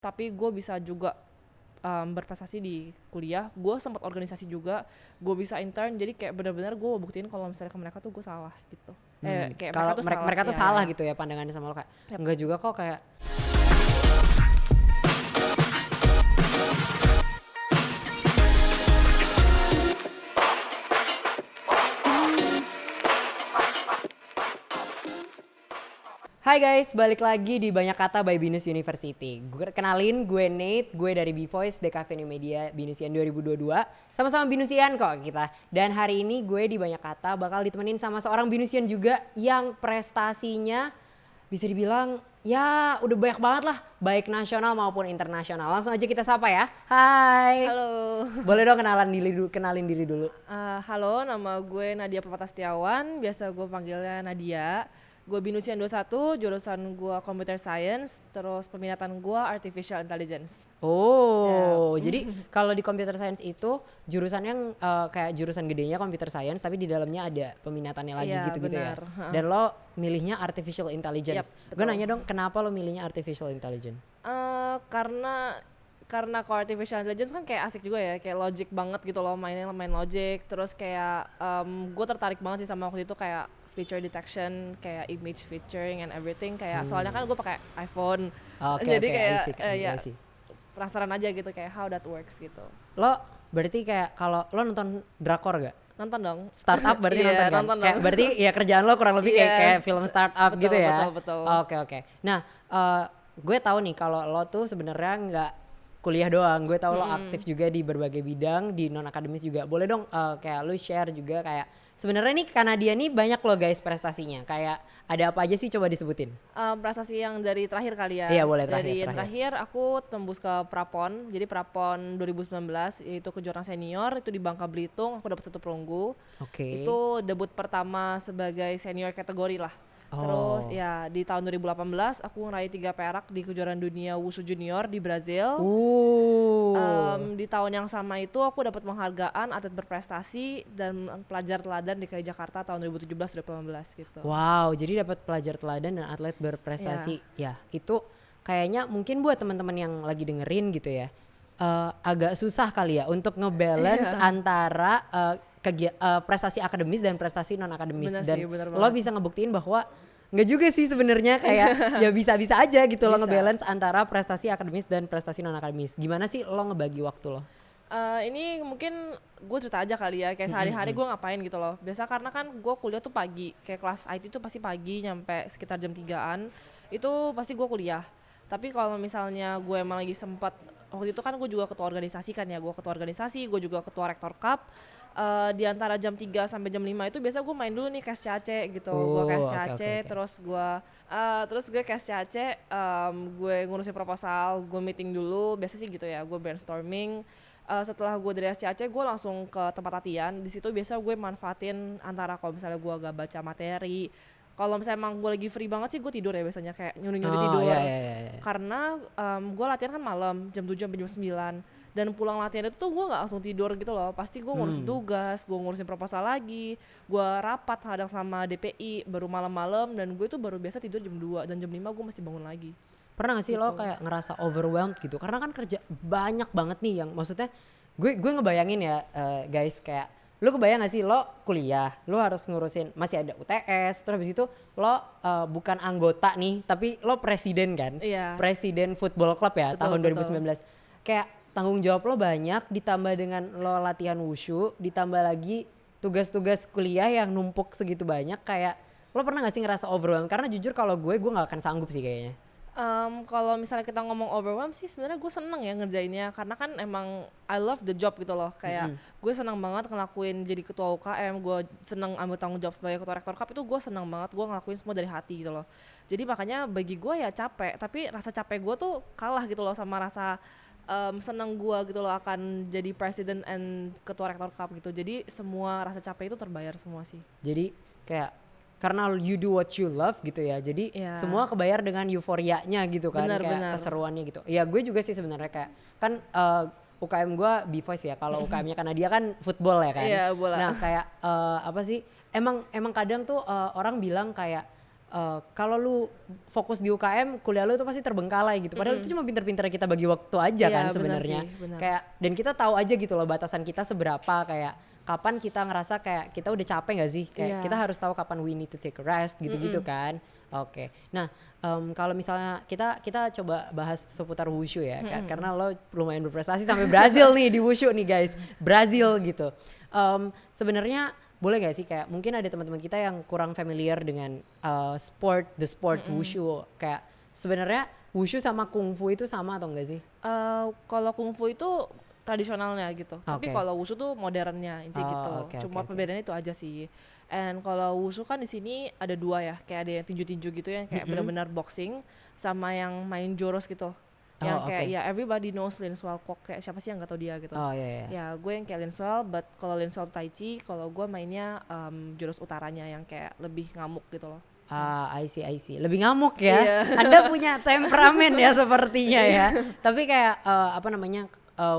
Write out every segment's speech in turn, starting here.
tapi gue bisa juga berprestasi di kuliah. Gue sempat organisasi juga, gue bisa intern, jadi kayak benar-benar gue buktiin kalau misalnya ke mereka tuh gue salah gitu. Kayak Kalau mereka tuh salah ya. gitu ya pandangannya sama lo kayak Yep. enggak juga kok kayak. Hai guys, balik lagi di Banyak Kata by Binus University. Kenalin, gue Nate, gue dari B-Voice, DKV New Media, Binusian 2022. Sama-sama Binusian kok kita. Dan hari ini gue di Banyak Kata bakal ditemenin sama seorang Binusian juga yang prestasinya bisa dibilang ya udah banyak banget lah. Baik nasional maupun internasional. Langsung aja kita sapa ya. Hai. Halo. Boleh dong kenalin diri dulu. Halo, nama gue Nadia Permata Setiawan, biasa gue panggilnya Nadia. Gue Binusian 21, jurusan gue Computer Science, terus peminatan gue Artificial Intelligence. Oh, jadi kalau di Computer Science itu jurusannya kayak jurusan gedenya Computer Science, tapi di dalamnya ada peminatannya lagi gitu-gitu ya. Dan lo milihnya Artificial Intelligence. Gue nanya dong, kenapa lo milihnya Artificial Intelligence? Karena kalau Artificial Intelligence kan kayak asik juga ya, kayak logic banget gitu loh, main logic. Terus kayak gue tertarik banget sih sama waktu itu kayak feature detection, kayak image featuring and everything, kayak soalnya kan gue pakai iPhone, jadi kayak penasaran aja gitu kayak how that works gitu. Lo berarti kayak kalau lo nonton drakor gak? Nonton dong. Startup berarti nonton kan? Nonton kayak berarti ya kerjaan lo kurang lebih kayak film startup betul, gitu ya? Betul. Oke. Nah gue tahu nih kalau lo tuh sebenarnya nggak kuliah doang, gue tahu lo aktif juga di berbagai bidang, di non akademis juga. Boleh dong kayak lo share juga kayak sebenarnya nih Kanadia nih banyak loh guys prestasinya. Kayak ada apa aja sih, coba disebutin? Prestasi yang dari terakhir kali ya. Iya boleh terakhir aku tembus ke Prapon. Jadi Prapon 2019 yaitu kejuaraan senior itu di Bangka Belitung. Aku dapat 1 perunggu. Itu debut pertama sebagai senior kategori lah. Terus ya di tahun 2018 aku ngeraih 3 perak di kejuaraan dunia Wushu Junior di Brazil. Di tahun yang sama itu aku dapat penghargaan atlet berprestasi dan pelajar teladan DKI Jakarta tahun 2017-2018 gitu. Wow, jadi dapat pelajar teladan dan atlet berprestasi. Ya, itu kayaknya mungkin buat teman-teman yang lagi dengerin gitu ya. Agak susah kali ya untuk ngebalance antara prestasi akademis dan prestasi non akademis. Dan lo bisa ngebuktiin bahwa nggak juga sih sebenarnya kayak ya bisa-bisa aja gitu lo ngebalance antara prestasi akademis dan prestasi non akademis. Gimana sih lo ngebagi waktu lo? Ini mungkin gue cerita aja kali ya, kayak sehari-hari gue ngapain gitu loh. Biasa karena kan gue kuliah tuh pagi, kayak kelas IT tuh pasti pagi nyampe sekitar jam 3-an, itu pasti gue kuliah. Tapi kalau misalnya gue emang lagi sempat, waktu itu kan gue juga ketua organisasi kan ya, gue ketua organisasi, gue juga ketua rektor cup. Di antara jam 3 sampai jam 5 itu biasa gue main dulu nih cash cace gitu. Gue cash cace, terus gue cash cace, gue ngurusin proposal, gue meeting dulu, biasa sih gitu ya, gue brainstorming. Setelah gue dari SCAC gue langsung ke tempat latihan. Di situ biasa gue manfaatin antara kalau misalnya gue gak baca materi, kalau misalnya emang gue lagi free banget sih gue tidur ya biasanya, kayak nyuri tidur. Karena gue latihan kan malam jam 7 sampai jam 9 dan pulang latihan itu tuh gue gak langsung tidur gitu loh. Pasti gue ngurusin tugas, gue ngurusin proposal lagi, gue rapat kadang sama DPI baru malam-malam, dan gue tuh baru biasa tidur jam 2 dan jam 5 gue mesti bangun lagi. Pernah gak sih lo kayak ngerasa overwhelmed gitu? Karena kan kerja banyak banget nih, yang maksudnya gue ngebayangin ya guys, kayak lo kebayang gak sih lo kuliah, lo harus ngurusin, masih ada UTS, terus habis itu lo bukan anggota nih, tapi lo presiden kan? Presiden football club ya, tahun 2019. Kayak tanggung jawab lo banyak, ditambah dengan lo latihan wushu, ditambah lagi tugas-tugas kuliah yang numpuk segitu banyak. Kayak lo pernah gak sih ngerasa overwhelmed? Karena jujur kalau gue gak akan sanggup sih kayaknya. Kalau misalnya kita ngomong overwhelmed sih sebenarnya gue seneng ya ngerjainnya, karena kan emang I love the job gitu loh. Kayak gue seneng banget ngelakuin jadi ketua UKM, gue seneng ambil tanggung jawab sebagai ketua rektor cup, itu gue seneng banget, gue ngelakuin semua dari hati gitu loh. Jadi makanya bagi gue ya capek, tapi rasa capek gue tuh kalah gitu loh sama rasa seneng gue gitu loh akan jadi presiden and ketua rektor cup gitu. Jadi semua rasa capek itu terbayar semua sih. Jadi kayak karena you do what you love gitu ya, jadi semua kebayar dengan euforianya gitu kan, kayak keseruannya gitu. Ya gue juga sih sebenarnya kayak kan UKM gue B-Voice ya, kalau UKM-nya karena dia kan football ya kan. Bola. Nah kayak apa sih, emang kadang tuh orang bilang kayak kalau lu fokus di UKM, kuliah lu itu pasti terbengkalai gitu. Padahal itu cuma pinter-pinter kita bagi waktu aja Iya, kan benar sebenarnya. sih, benar. Kayak dan kita tahu aja gitu loh batasan kita seberapa, kayak kapan kita ngerasa kayak kita udah capek gak sih? Kayak Iya. kita harus tahu kapan we need to take a rest gitu-gitu kan. Oke. Nah, kalau misalnya kita coba bahas seputar wushu ya, karena lo lumayan berprestasi sampai Brazil nih di wushu nih guys, Brazil gitu. Sebenarnya boleh gak sih kayak mungkin ada teman-teman kita yang kurang familiar dengan the sport wushu, kayak sebenarnya wushu sama kungfu itu sama atau enggak sih? Kalau kungfu itu tradisionalnya gitu, tapi Oke. kalau wushu tuh modernnya intinya Oh, gitu. oke, Cuma oke. perbedaannya itu aja sih. And kalau wushu kan di sini ada dua ya, kayak ada yang tinju-tinju gitu yang kayak benar-benar boxing, sama yang main joros gitu. Yang Oh, kayak oke. ya everybody knows Lin Swell Kwok, kayak siapa sih yang gak tau dia gitu. Oh iya. Ya gue yang kayak Lin Swell, but kalau Lin Swell Tai Chi, kalau gue mainnya jurus utaranya yang kayak lebih ngamuk gitu loh. I see. Lebih ngamuk ya. Iya. Anda punya temperamen ya sepertinya ya. Tapi kayak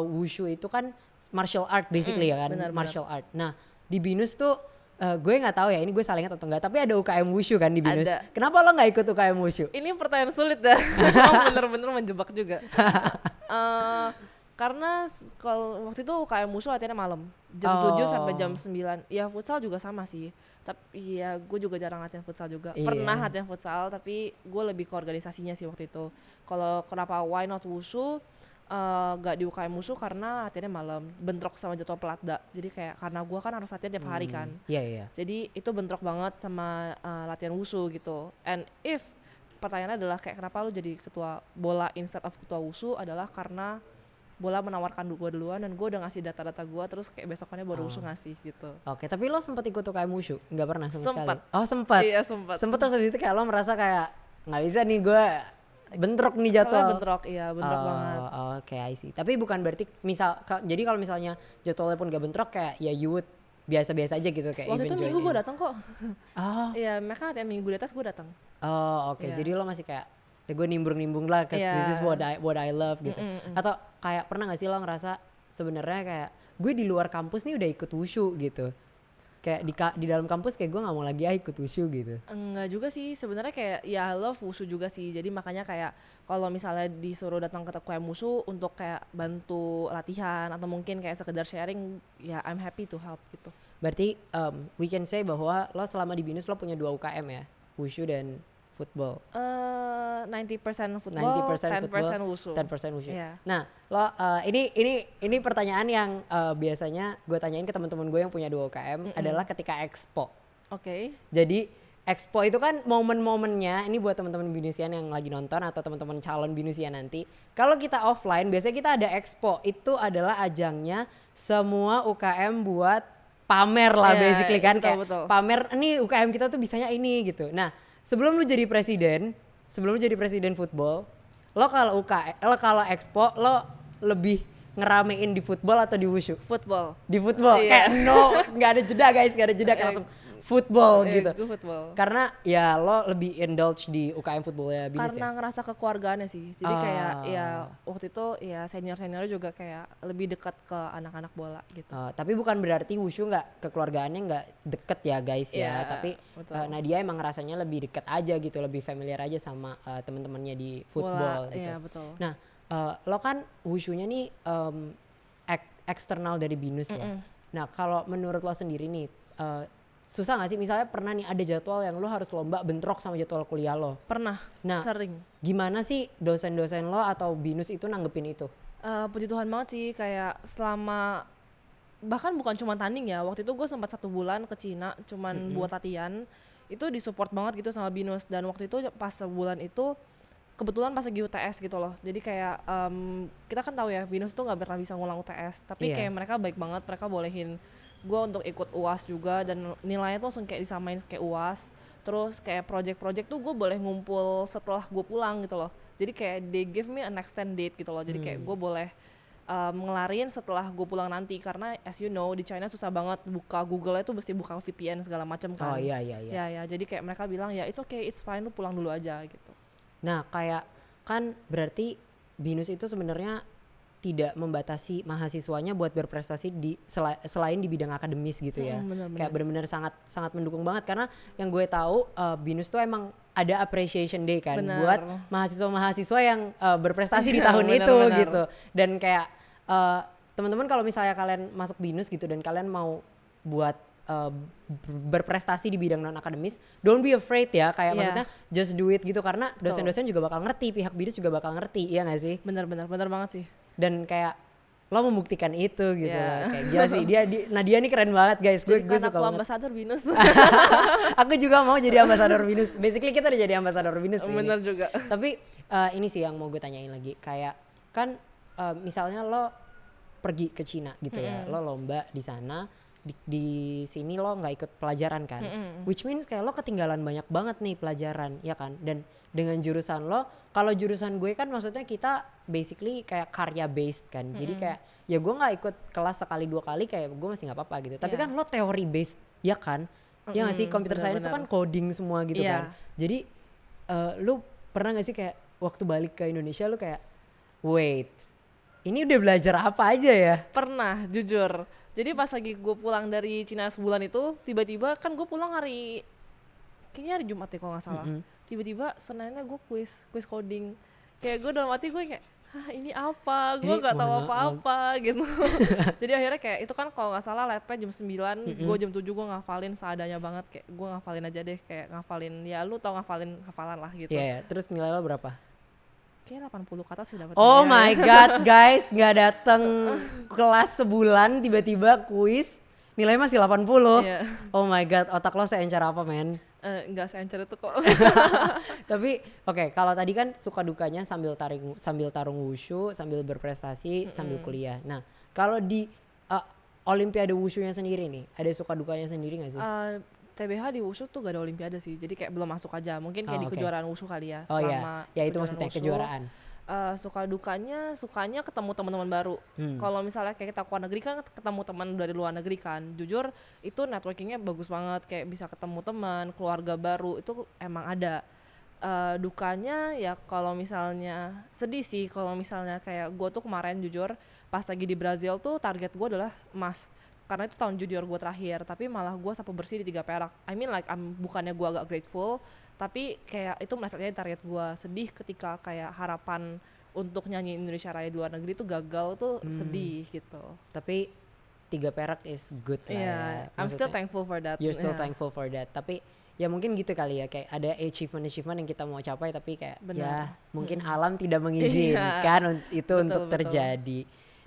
wushu itu kan martial art basically ya kan, benar. martial art. Nah, di BINUS tuh gue nggak tahu ya ini gue salah ingat atau enggak, tapi ada UKM wushu kan di BINUS. Ada. Kenapa lo nggak ikut UKM wushu? Ini pertanyaan sulit dah. Emang bener-bener menjebak juga. Karena kalau waktu itu UKM Musuh latihannya malam, jam 7 sampai jam 9. Ya futsal juga sama sih. Tapi ya gue juga jarang latihan futsal juga. Iya. Pernah latihan futsal tapi gue lebih ke organisasinya sih waktu itu. Kalau kenapa why not Wushu? Gak di UKM Musuh karena latihannya malam, bentrok sama jadwal pelatda. Jadi kayak karena gue kan harus latihan tiap hari kan. Iya. Jadi itu bentrok banget sama latihan wushu gitu. And if pertanyaannya adalah kayak kenapa lu jadi ketua bola instead of ketua wushu, adalah karena bola menawarkan gue duluan dan gue udah ngasih data-data gue, terus kayak besokannya baru wushu ngasih gitu. Oke, tapi lo sempat ikut UKM wushu? Nggak pernah sama Sempat. sekali? Oh sempat? Iya sempat. Sempat terus habis itu kayak lo merasa kayak nggak bisa nih gue bentrok nih Soalnya jadwal. bentrok, iya bentrok banget. Oke, I see. Tapi bukan berarti jadi kalau misalnya jadwalnya pun gak bentrok kayak ya you would biasa-biasa aja gitu kayak Waktu even itu join minggu gue in. datang kok. Oh, Iya mereka latihan minggu di atas gue datang. oke. Iya. Jadi lo masih kayak ya gue nimbung-nimbung lah cause Iya. this is what I love gitu. Atau kayak pernah gak sih lo ngerasa sebenarnya kayak gue di luar kampus nih udah ikut wushu gitu. Kayak di dalam kampus kayak gue gak mau lagi ikut wushu gitu. Enggak juga sih, sebenarnya kayak ya I love wushu juga sih. Jadi makanya kayak kalau misalnya disuruh datang ke UKM wushu untuk kayak bantu latihan atau mungkin kayak sekedar sharing, ya I'm happy to help gitu. Berarti we can say bahwa lo selama di BINUS lo punya 2 UKM ya, wushu dan football. 90% football, 90% 10% football, wushu. 10% wushu. Iya. Nah, lo ini pertanyaan yang biasanya gue tanyain ke teman-teman gue yang punya 2 UKM adalah ketika expo. Oke. Jadi expo itu kan momen-momennya, ini buat teman-teman binusian yang lagi nonton atau teman-teman calon binusian nanti. Kalau kita offline biasanya kita ada expo, itu adalah ajangnya semua UKM buat pamer lah Iya, basically kan, betul, kayak betul. pamer nih UKM kita tuh bisanya ini gitu. Nah, sebelum lu jadi presiden football, lo kalau expo lo lebih ngeramein di football atau di wushu? Football. Di football. Iya. Kayak nggak ada jeda guys, nggak ada jeda kayak langsung football gitu. Gue football. Karena ya lo lebih indulge di UKM footballnya BINUS Karena ya? ngerasa kekeluargaannya sih. Jadi kayak Ah. ya waktu itu ya senior-seniornya juga kayak lebih dekat ke anak-anak bola gitu. Tapi bukan berarti wushu nggak kekeluargaannya nggak deket ya guys ya. Iya, Tapi betul. Nadia emang rasanya lebih deket aja gitu, lebih familiar aja sama teman-temannya di football Bola, gitu. iya betul. Nah, lo kan wushunya nih eksternal dari BINUS ya. Nah, kalau menurut lo sendiri nih, susah gak sih misalnya pernah nih ada jadwal yang lo harus lomba bentrok sama jadwal kuliah lo? Pernah, Nah, sering. Gimana sih dosen-dosen lo atau BINUS itu nanggepin itu? Puji Tuhan banget sih, kayak selama bahkan bukan cuma tanding ya, waktu itu gue sempat 1 bulan ke Cina cuman buat latihan, itu disupport banget gitu sama BINUS. Dan waktu itu pas sebulan itu kebetulan pas lagi UTS gitu loh, jadi kayak kita kan tahu ya BINUS tuh nggak pernah bisa ngulang UTS, tapi Iya. kayak mereka baik banget, mereka bolehin gue untuk ikut UAS juga dan nilainya tuh langsung kayak disamain kayak UAS. Terus kayak project-project tuh gue boleh ngumpul setelah gue pulang gitu loh, jadi kayak they give me an extend date gitu loh, jadi kayak gue boleh ngelarin setelah gue pulang nanti, karena as you know di China susah banget buka Google itu mesti buka VPN segala macam kan. Oh iya. Ya jadi kayak mereka bilang ya it's okay, it's fine, lu pulang dulu aja gitu. Nah, kayak kan berarti BINUS itu sebenarnya tidak membatasi mahasiswanya buat berprestasi selain di bidang akademis gitu ya. Bener-bener. Kayak benar-benar sangat sangat mendukung banget, karena yang gue tahu BINUS tuh emang ada appreciation day kan Bener. buat mahasiswa-mahasiswa yang berprestasi di Iya, tahun itu bener-bener. gitu. Dan kayak teman-teman kalau misalnya kalian masuk BINUS gitu dan kalian mau buat berprestasi di bidang non akademis, don't be afraid ya, kayak Iya. maksudnya just do it gitu, karena dosen-dosen juga bakal ngerti, pihak BINUS juga bakal ngerti, iya gak sih? Bener banget sih. Dan kayak lo membuktikan itu gitu Iya. loh, kayak gila sih Nadia nih keren banget guys, gue Jadi kan suka aku banget. ambasador BINUS. Aku juga mau jadi ambasador BINUS, basically kita udah jadi ambasador BINUS sih. Bener juga. Tapi ini sih yang mau gue tanyain lagi, kayak kan misalnya lo pergi ke Cina gitu ya, lo lomba di sana, di sini lo nggak ikut pelajaran kan, which means kayak lo ketinggalan banyak banget nih pelajaran ya kan. Dan dengan jurusan lo, kalau jurusan gue kan maksudnya kita basically kayak karya based kan, jadi kayak ya gue nggak ikut kelas sekali 2 kali kayak gue masih nggak apa-apa gitu. Tapi Iya. kan lo teori based ya kan, ya nggak sih, computer science itu kan coding semua gitu Iya. kan. Jadi lu pernah nggak sih kayak waktu balik ke Indonesia lu kayak wait, ini udah belajar apa aja ya? Pernah, jujur. Jadi pas lagi gue pulang dari Cina sebulan itu, tiba-tiba kan gue pulang kayaknya hari Jumat ya kalau nggak salah. Tiba-tiba Seninnya gue kuis coding. Kayak gue dalam hati gue kayak, hah ini apa? Gue Ini nggak tahu mohon apa-apa gitu. Jadi akhirnya kayak itu kan kalau nggak salah labnya jam 9, gue jam 7 gue ngafalin seadanya banget. Kayak gue ngafalin aja deh, kayak ngafalin, ya lu tau ngafalin hafalan lah gitu. Iya, terus nilai lo berapa? Kayak 80 ke atas sih dapetnya. Oh Ya. my god guys, nggak dateng kelas sebulan tiba-tiba kuis nilai masih 80. Iya. Oh my god, otak lo seencer apa men? Enggak seencer itu kok. Tapi oke, kalau tadi kan suka dukanya sambil tarung wushu, sambil berprestasi, sambil kuliah. Nah, kalau di Olimpiade wushunya sendiri nih, ada suka dukanya sendiri gak sih? TBH di wushu tuh gak ada olimpiade sih, jadi kayak belum masuk aja. Mungkin kayak Oh, di oke. kejuaraan wushu kali ya. Oh iya, selama ya itu kejuaraan maksudnya wushu. kejuaraan. Suka sukanya ketemu teman-teman baru. Kalau misalnya kayak kita ke luar negeri kan ketemu teman dari luar negeri kan. Jujur itu networkingnya bagus banget, kayak bisa ketemu teman, keluarga baru itu emang ada. Dukanya ya kalau misalnya sedih sih, kalau misalnya kayak gue tuh kemarin jujur pas lagi di Brazil tuh target gue adalah emas. Karena itu tahun junior gue terakhir, tapi malah gue sapu bersih di 3 perak. I mean like bukannya gue agak grateful, tapi kayak itu maksudnya target gue. Sedih ketika kayak harapan untuk nyanyi Indonesia Raya di luar negeri itu gagal tuh sedih gitu. Tapi 3 perak is good lah Iya, ya. I'm still Maksudnya, thankful for that. you're still Yeah. thankful for that. Tapi ya mungkin gitu kali ya, kayak ada achievement yang kita mau capai tapi kayak Benar. ya mungkin alam tidak mengizinkan itu Betul, untuk betul. terjadi.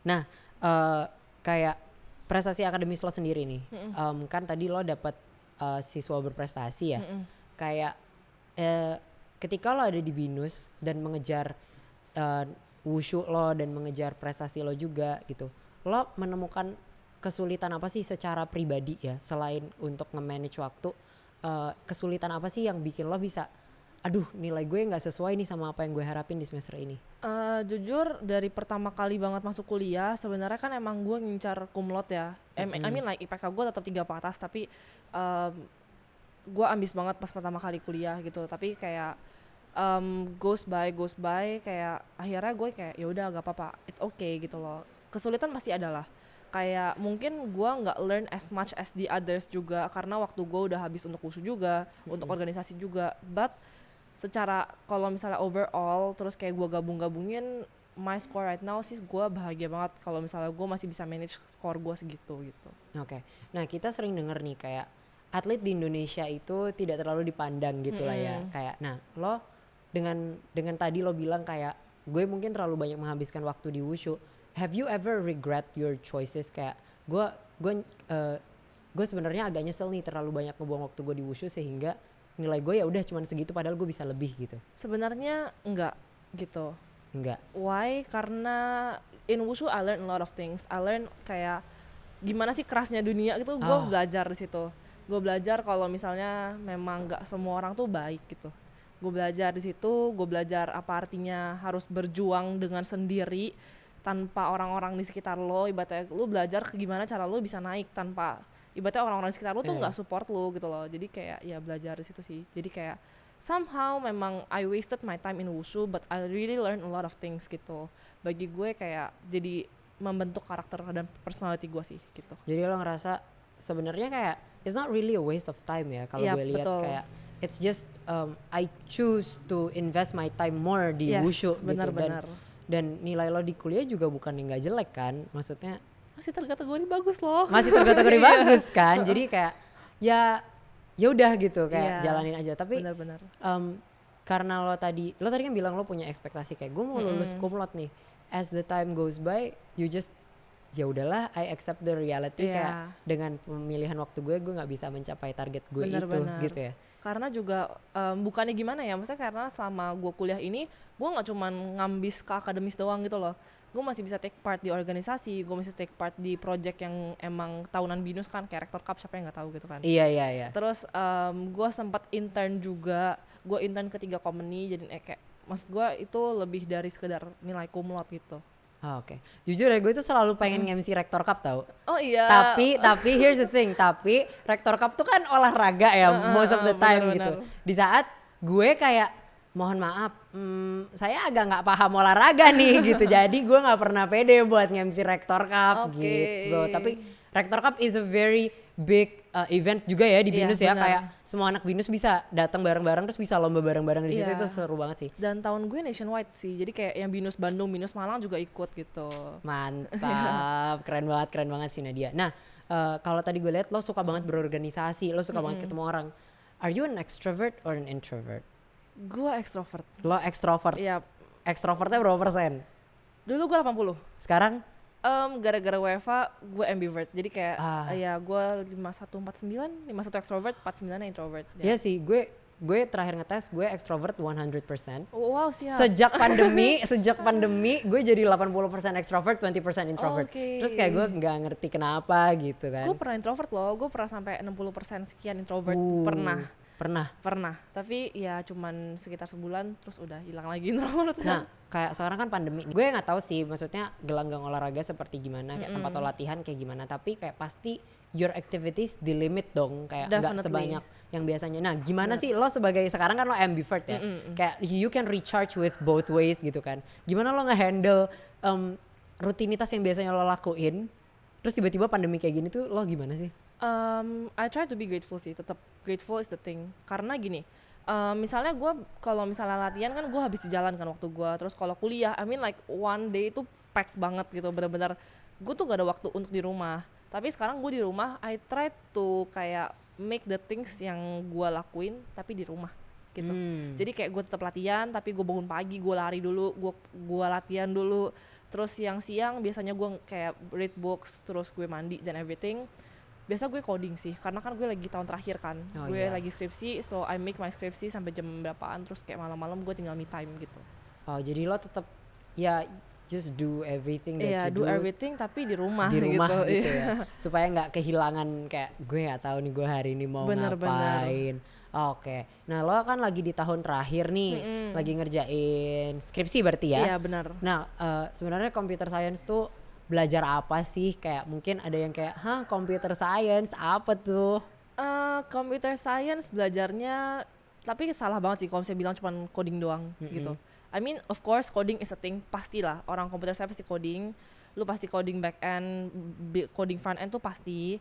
Nah, kayak prestasi akademis lo sendiri nih, kan tadi lo dapat siswa berprestasi ya. Kayak ketika lo ada di BINUS dan mengejar wushu lo dan mengejar prestasi lo juga gitu, lo menemukan kesulitan apa sih secara pribadi ya, selain untuk nge-manage waktu, kesulitan apa sih yang bikin lo bisa, aduh nilai gue nggak sesuai nih sama apa yang gue harapin di semester ini? Jujur dari pertama kali banget masuk kuliah sebenarnya kan emang gue ngincar cum laude ya. I mean like IPK gue tetap 3 ke atas, tapi gue ambis banget pas pertama kali kuliah gitu. Tapi kayak goes by kayak akhirnya gue kayak ya udah gak apa-apa, it's okay gitu loh. Kesulitan pasti ada lah. Kayak mungkin gue nggak learn as much as the others juga karena waktu gue udah habis untuk wushu juga, untuk organisasi juga. But secara kalau misalnya overall terus kayak gue gabung-gabungin my score right now sih gue bahagia banget kalau misalnya gue masih bisa manage score gue segitu gitu. Oke. Nah kita sering denger nih kayak atlet di Indonesia itu tidak terlalu dipandang gitu lah ya. Kayak nah lo dengan tadi lo bilang kayak gue mungkin terlalu banyak menghabiskan waktu di wushu. Have you ever regret your choices? Kayak gue sebenarnya agak nyesel nih terlalu banyak ngebuang waktu gue di wushu sehingga nilai gue ya udah cuman segitu padahal gue bisa lebih gitu. Sebenarnya enggak gitu. Enggak. Why? Karena in wushu I learn a lot of things. I learn kayak gimana sih kerasnya dunia gitu. Gue belajar di situ. Gue belajar kalau misalnya memang nggak semua orang tuh baik gitu. Gue belajar di situ. Gue belajar apa artinya harus berjuang dengan sendiri tanpa orang-orang di sekitar lo. Ibaratnya lo belajar gimana cara lo bisa naik tanpa ibaratnya orang-orang di sekitar lo tuh nggak support lo gitu loh. Jadi kayak ya belajar di situ sih. Jadi kayak somehow memang I wasted my time in wushu, but I really learn a lot of things gitu. Bagi gue kayak jadi membentuk karakter dan personality gue sih gitu. Jadi lo ngerasa sebenarnya kayak it's not really a waste of time ya kalau Yap, gue lihat betul. kayak it's just I choose to invest my time more di Yes, wushu gitu. benar-benar. Dan nilai lo di kuliah juga bukan yang nggak jelek kan, maksudnya Masih terkategori bagus loh. masih terkategori bagus kan, jadi kayak ya udah gitu kayak Iya, jalanin aja. Tapi benar-benar. karena lo tadi kan bilang lo punya ekspektasi kayak gue mau lulus cum laude nih, as the time goes by you just ya udahlah I accept the reality Iya. kayak dengan pemilihan waktu gue nggak bisa mencapai target gue itu Benar-benar. gitu ya. Karena juga bukannya gimana ya, maksudnya karena selama gue kuliah ini gue nggak cuman ngambis ke akademis doang gitu loh, gue masih bisa take part di organisasi, gue masih take part di project yang emang tahunan binus kan, kayak Rector Cup, siapa yang nggak tahu gitu kan. Iya. Terus gue sempat intern juga, gue intern ke 3 company, jadi kayak maksud gue itu lebih dari sekedar nilai cum laude gitu. Oke. Jujur ya gue tuh selalu pengen MC Rector Cup tau. Oh iya. Tapi here's the thing, tapi Rector Cup tuh kan olahraga ya most of the time gitu. benar-benar. Di saat gue kayak mohon maaf, saya agak nggak paham olahraga nih gitu. Jadi gue nggak pernah pede buat MC Rector Cup Oke. gitu. Tapi Rector Cup is a very big event juga ya di Iya, BINUS ya. benar. Kayak semua anak BINUS bisa datang bareng-bareng terus bisa lomba bareng-bareng di situ. Iya. Itu seru banget sih. Dan tahun gue nationwide sih, jadi kayak yang binus Bandung, binus Malang juga ikut gitu. Mantap, keren banget sih Nadia. Nah, kalau tadi gue lihat lo suka banget berorganisasi, lo suka banget ketemu orang. Are you an extrovert or an introvert? Gue extrovert. Lo extrovert. Iya, Extrovertnya berapa persen? dulu gue 80. Sekarang? Gara-gara WFA gue ambivert, jadi kayak Ah. ya gue 51 extrovert, 49 introvert. Iya sih, gue terakhir ngetes gue extrovert 100%. Wow, siap. Sejak pandemi gue jadi 80% extrovert, 20% introvert. Oke. Terus kayak gue nggak ngerti kenapa gitu kan. Gue pernah introvert loh, gue pernah sampai 60% sekian introvert, pernah. Tapi ya cuman sekitar sebulan terus udah hilang lagi introvert. Nah, kayak sekarang kan pandemi. Gue nggak tahu sih, maksudnya gelanggang olahraga seperti gimana, kayak tempat lo latihan kayak gimana. Tapi kayak pasti your activities di limit dong, kayak nggak Definitely. sebanyak yang biasanya. Nah, gimana sih lo sebagai sekarang kan lo ambivert ya, kayak you can recharge with both ways gitu kan. Gimana lo nge-handle rutinitas yang biasanya lo lakuin, terus tiba-tiba pandemi kayak gini tuh lo gimana sih? I try to be grateful sih, tetap grateful is the thing. Karena gini, misalnya gue kalau misalnya latihan kan gue habis di jalan kan waktu gue, terus kalau kuliah, I mean like one day itu pack banget gitu, benar-benar gue tuh gak ada waktu untuk di rumah. Tapi sekarang gue di rumah, I try to kayak make the things yang gue lakuin tapi di rumah gitu. Jadi kayak gue tetap latihan, tapi gue bangun pagi, gue lari dulu, gue latihan dulu. Terus siang-siang biasanya gue kayak read books, terus gue mandi dan everything. Biasa gue coding sih, karena kan gue lagi tahun terakhir kan, gue lagi skripsi, so I make my skripsi sampai jam berapaan, terus kayak malam-malam gue tinggal me time gitu. Oh, jadi lo tetap ya just do everything that Iya, you do everything tapi di rumah di rumah gitu, gitu iya. ya, supaya nggak kehilangan kayak gue nggak tahu nih gue hari ini mau ngapain. Oke, nah lo kan lagi di tahun terakhir nih, lagi ngerjain skripsi berarti ya? Iya benar. Nah sebenarnya computer science tuh belajar apa sih? Kayak mungkin ada yang kayak, computer science apa tuh? Computer science belajarnya, tapi salah banget sih kalau saya bilang cuma coding doang gitu. I mean of course coding is a thing, pastilah orang computer science pasti coding, lu pasti coding back end, coding front end tuh pasti.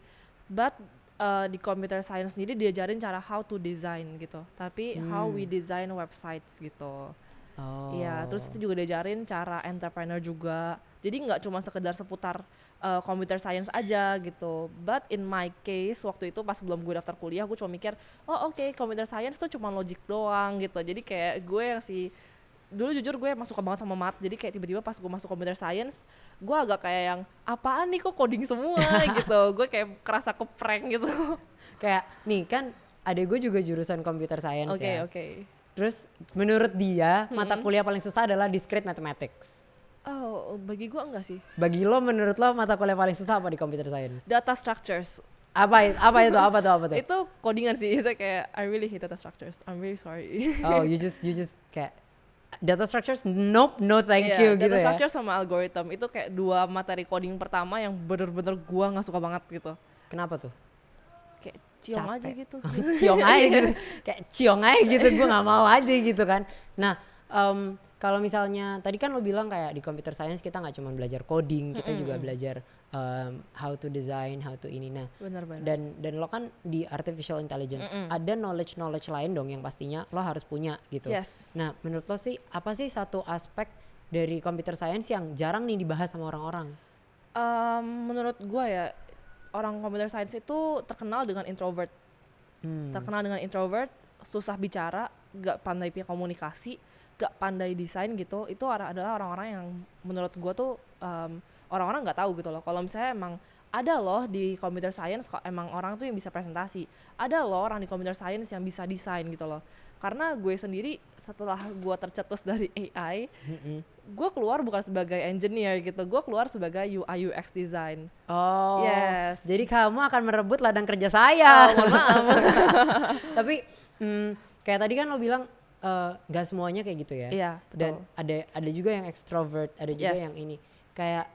But di computer science sendiri diajarin cara how to design gitu, tapi how we design websites gitu. Oh. Iya, terus itu juga diajarin cara entrepreneur juga. Jadi nggak cuma sekedar seputar computer science aja gitu. But in my case waktu itu pas belum gue daftar kuliah, gue cuma mikir, oh oke, computer science tuh cuma logic doang gitu. Jadi kayak gue yang dulu jujur gue emang suka banget sama math. Jadi kayak tiba-tiba pas gue masuk computer science, gue agak kayak yang apaan nih kok coding semua gitu. Gue kayak kerasa keprank gitu. Kayak nih kan adek gue juga jurusan computer science ya. Oke. Terus menurut dia mata kuliah paling susah adalah discrete mathematics. Oh, bagi gue enggak sih. Bagi lo, menurut lo mata kuliah paling susah apa di computer science? Data structures. Apa itu? Itu codingan sih. Saya kayak I really hate data structures. I'm very sorry. Oh, you just kayak data structures, nope, no thank you gitu data ya. structure sama algorithm itu kayak dua materi coding pertama yang bener-bener gua nggak suka banget gitu. Kenapa tuh? Kayak ciong aja gitu. Ciong aja gitu. Kayak ciong aja gitu, gue nggak mau aja gitu kan. Nah, kalau misalnya tadi kan lo bilang kayak di computer science kita nggak cuma belajar coding, kita juga belajar how to design, how to ini. Nah, Benar-benar. dan lo kan di artificial intelligence ada knowledge lain dong yang pastinya lo harus punya gitu. Yes. Nah, menurut lo sih apa sih satu aspek dari computer science yang jarang nih dibahas sama orang-orang? Menurut gue ya, orang computer science itu terkenal dengan introvert. Terkenal dengan introvert, susah bicara, gak pandai punya komunikasi, gak pandai desain gitu. Itu adalah orang-orang yang menurut gue tuh orang-orang nggak tahu gitu loh. Kalau misalnya emang ada loh di computer science kok emang orang tuh yang bisa presentasi, ada loh orang di computer science yang bisa desain gitu loh. Karena gue sendiri setelah gue tercetus dari AI, gue keluar bukan sebagai engineer gitu, gue keluar sebagai UI UX design. Oh, Yes. jadi kamu akan merebut ladang kerja saya. Mohon maaf. Tapi kayak tadi kan lo bilang nggak semuanya kayak gitu ya. Iya, Dan betul. ada juga yang extrovert, ada juga Yes. yang ini. Kayak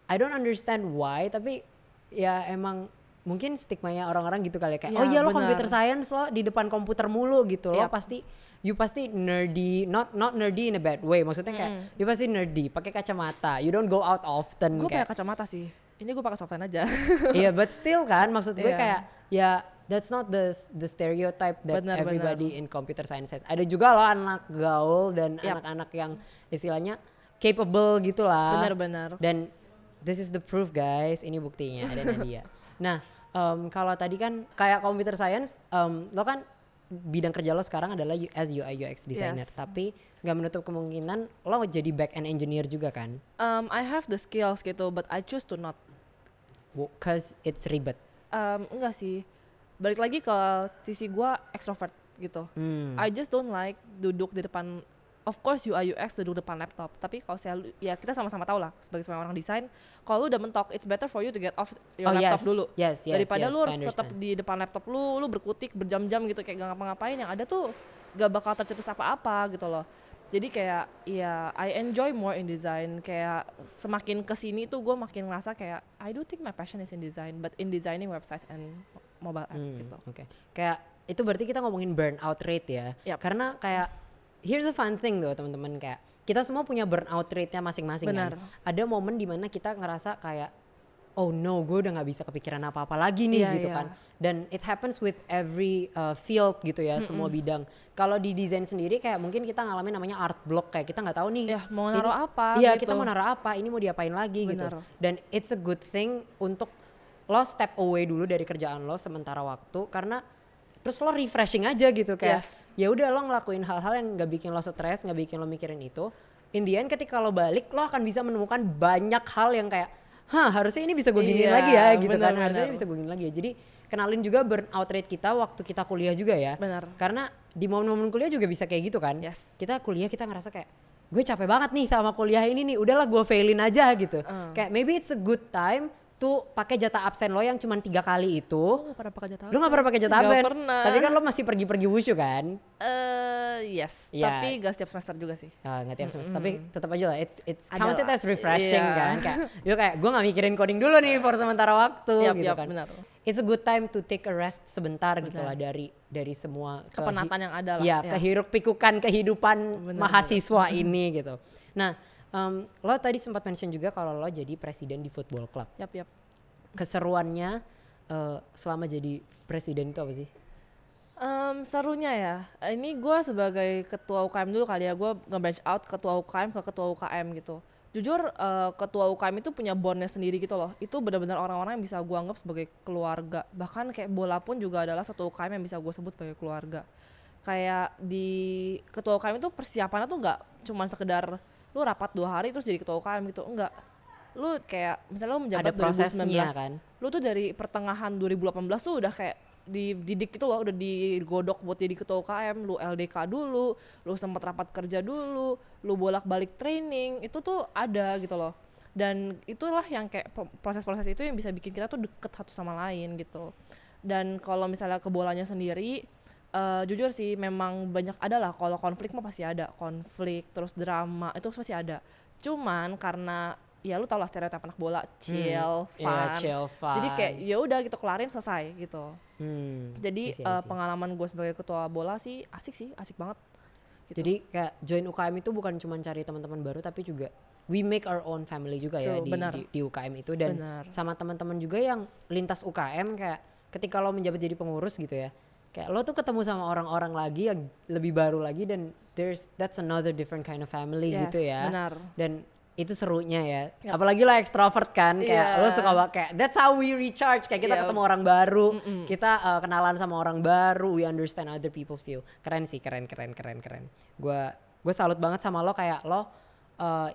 I don't understand why, tapi ya emang mungkin stigmanya orang-orang gitu kali ya, kayak Ya, oh iya lo benar. computer science lo di depan komputer mulu gitu, lo Yap. pasti you pasti nerdy, not nerdy in a bad way, maksudnya kayak you pasti nerdy, pakai kacamata, you don't go out often. Gue kayak pakai kacamata sih. Ini gue pakai softline aja. iya, but still kan, maksud gue Iya. kayak ya that's not the stereotype that Benar, everybody in computer science has. Ada juga loh anak gaul dan anak-anak yang istilahnya capable gitu lah. Benar-benar. Dan this is the proof guys, ini buktinya ada Nadia. Nah, kalau tadi kan kayak computer science, lo kan bidang kerja lo sekarang adalah as UI UX designer, Yes. tapi nggak menutup kemungkinan lo jadi back end engineer juga kan? I have the skills gitu, but I choose to not. Cause it's ribet. Enggak sih. Balik lagi ke sisi gue extrovert gitu. I just don't like duduk di depan. Of course UI UX duduk depan laptop. Tapi kalau saya ya kita sama-sama tahu lah sebagai semua orang desain, kalau lu udah mentok, it's better for you to get off your laptop dulu. Yes, Daripada lu I harus tetap understand. di depan laptop lu berkutik berjam-jam gitu kayak gak ngapa-ngapain, yang ada tuh gak bakal tercetus apa-apa gitu loh. Jadi kayak ya I enjoy more in design, kayak semakin kesini tuh gue makin ngerasa kayak I do think my passion is in design, but in designing websites and mobile app gitu. Oke. Kayak itu berarti kita ngomongin burnout rate ya. Yap. Karena kayak here's the fun thing tuh teman-teman, kayak kita semua punya burnout rate-nya masing-masing kan. Benar. Ada momen dimana kita ngerasa kayak oh no, gue udah nggak bisa kepikiran apa-apa lagi nih Iya, gitu iya. kan. Dan it happens with every field gitu ya, semua bidang. Kalau di desain sendiri kayak mungkin kita ngalamin namanya art block, kayak kita nggak tahu nih. Ya, mau naruh ini- apa Iya, gitu. kita mau naruh apa, ini mau diapain lagi gitu. Benar. Dan it's a good thing untuk lo step away dulu dari kerjaan lo sementara waktu, karena terus lo refreshing aja gitu kayak Yes. ya udah lo ngelakuin hal-hal yang nggak bikin lo stres, nggak bikin lo mikirin itu. In the end ketika lo balik lo akan bisa menemukan banyak hal yang kayak harusnya ini bisa gue giniin Iya, lagi ya gitu kan, benar-benar. harusnya ini bisa gue giniin lagi ya. Jadi kenalin juga burnout rate kita waktu kita kuliah juga ya. Benar. Karena di momen-momen kuliah juga bisa kayak gitu kan. Yes. Kita kuliah kita ngerasa kayak gue capek banget nih sama kuliah ini nih, udahlah gue failin aja gitu. Kayak maybe it's a good time tuh pakai jatah absen lo yang cuma 3 kali itu. Lu gak pernah pakai jatah Lu gak pernah pakai jatah Nggak absen? pernah. Tapi kan lo masih pergi-pergi wushu kan? Yes, Iya. tapi gak setiap semester juga sih. Nggak tiap semester, tapi tetap aja lah it's counted Ada lah. as refreshing Iya. kan. Kayak gue gak mikirin coding dulu nih for sementara waktu Yap, gitu yap, kan. benar. It's a good time to take a rest sebentar gitu Benar. lah dari semua Kepenatan yang ada lah, Iya, ya. kehiruk pikukan kehidupan Benar, mahasiswa ini gitu. Nah, lo tadi sempat mention juga kalau lo jadi presiden di football club. Yap, yap. Keseruannya selama jadi presiden itu apa sih? Serunya ya, ini gue sebagai ketua UKM dulu kali ya, gue nge-branch out ketua UKM ke ketua UKM gitu. Jujur ketua UKM itu punya bondnya sendiri gitu loh, itu benar-benar orang-orang yang bisa gue anggap sebagai keluarga. Bahkan kayak bola pun juga adalah satu UKM yang bisa gue sebut sebagai keluarga. Kayak di ketua UKM itu persiapannya tuh nggak cuma sekedar lu rapat 2 hari terus jadi ketua UKM gitu, enggak. Lu kayak misalnya lu menjabat Ada prosesnya 2019 kan? lu tuh dari pertengahan 2018 tuh udah kayak dididik gitu loh, udah digodok buat jadi ketua UKM, lu LDK dulu, lu sempat rapat kerja dulu, lu bolak-balik training, itu tuh ada gitu loh. Dan itulah yang kayak proses-proses itu yang bisa bikin kita tuh deket satu sama lain gitu. Dan kalau misalnya ke bolanya sendiri, jujur sih memang banyak ada lah, kalau konflik mah pasti ada, konflik terus drama itu pasti ada. Cuman karena ya lu tau lah stereotip anak bola, chill, fun. Iya, chill, fun. Jadi kayak ya udah gitu kelarin selesai gitu. Jadi I see. pengalaman gue sebagai ketua bola sih asik banget. gitu. Jadi kayak join UKM itu bukan cuma cari teman-teman baru, tapi juga we make our own family juga ya True, benar. di UKM itu. Dan Benar. sama teman-teman juga yang lintas UKM, kayak ketika lo menjabat jadi pengurus gitu ya, kayak lo tuh ketemu sama orang-orang lagi yang lebih baru lagi, dan that's another different kind of family Yes, gitu ya. benar. Dan itu serunya ya. Yap. Apalagi lo extrovert kan, kayak Iya. lo suka kayak that's how we recharge, kayak kita Iya. ketemu orang baru, kita kenalan sama orang baru, we understand other people's view. Keren sih, keren. Gue salut banget sama lo, kayak lo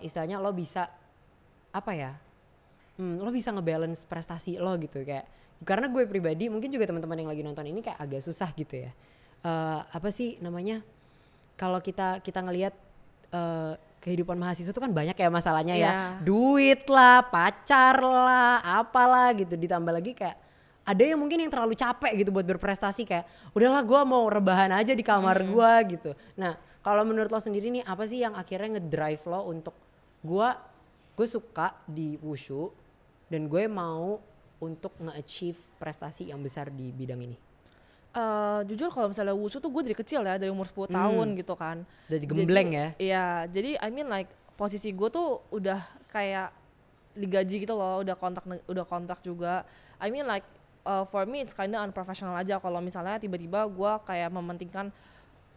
istilahnya lo bisa apa ya? Lo bisa ngebalance prestasi lo gitu, kayak karena gue pribadi, mungkin juga teman-teman yang lagi nonton ini kayak agak susah gitu ya. Apa sih namanya? Kalau kita ngelihat kehidupan mahasiswa itu kan banyak ya masalahnya ya, Iya. duit lah, pacar lah, apalah gitu, ditambah lagi kayak ada yang mungkin yang terlalu capek gitu buat berprestasi, kayak udahlah gue mau rebahan aja di kamar gue gitu. Nah kalau menurut lo sendiri nih, apa sih yang akhirnya ngedrive lo untuk gue suka di wushu dan gue mau untuk nge-achieve prestasi yang besar di bidang ini? Jujur kalau misalnya wushu tuh gue dari kecil ya, dari umur 10 tahun gitu kan. Dari gembleng Jadi, ya? Iya, jadi I mean like posisi gue tuh udah kayak digaji gitu loh, udah kontrak juga. I mean like for me it's kinda unprofessional aja kalau misalnya tiba-tiba gue kayak mementingkan